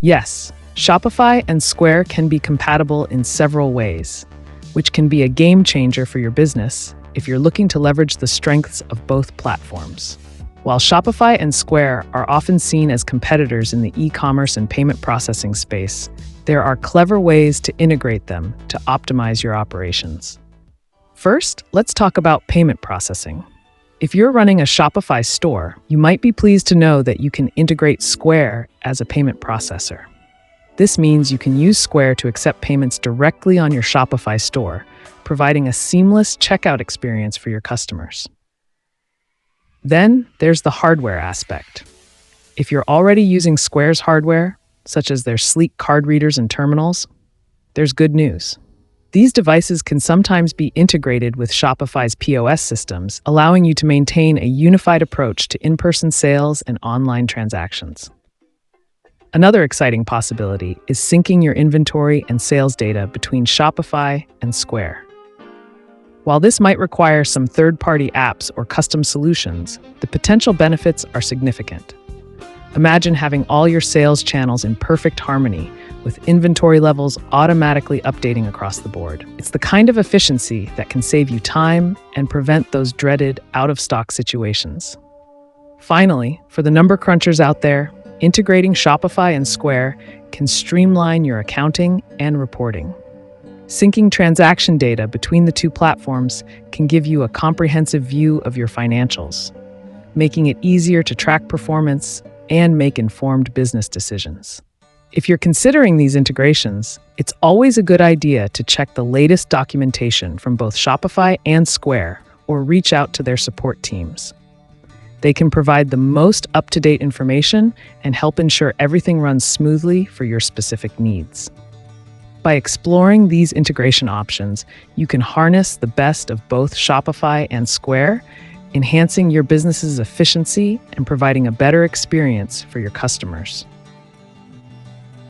Yes, Shopify and Square can be compatible in several ways, which can be a game changer for your business if you're looking to leverage the strengths of both platforms. While Shopify and Square are often seen as competitors in the e-commerce and payment processing space, there are clever ways to integrate them to optimize your operations. First, let's talk about payment processing. If you're running a Shopify store, you might be pleased to know that you can integrate Square as a payment processor. This means you can use Square to accept payments directly on your Shopify store, providing a seamless checkout experience for your customers. Then there's the hardware aspect. If you're already using Square's hardware, such as their sleek card readers and terminals, there's good news. These devices can sometimes be integrated with Shopify's POS systems, allowing you to maintain a unified approach to in-person sales and online transactions. Another exciting possibility is syncing your inventory and sales data between Shopify and Square. While this might require some third-party apps or custom solutions, the potential benefits are significant. Imagine having all your sales channels in perfect harmony, with inventory levels automatically updating across the board. It's the kind of efficiency that can save you time and prevent those dreaded out-of-stock situations. Finally, for the number crunchers out there, integrating Shopify and Square can streamline your accounting and reporting. Syncing transaction data between the two platforms can give you a comprehensive view of your financials, making it easier to track performance and make informed business decisions. If you're considering these integrations, it's always a good idea to check the latest documentation from both Shopify and Square or reach out to their support teams. They can provide the most up-to-date information and help ensure everything runs smoothly for your specific needs. By exploring these integration options, you can harness the best of both Shopify and Square, enhancing your business's efficiency and providing a better experience for your customers.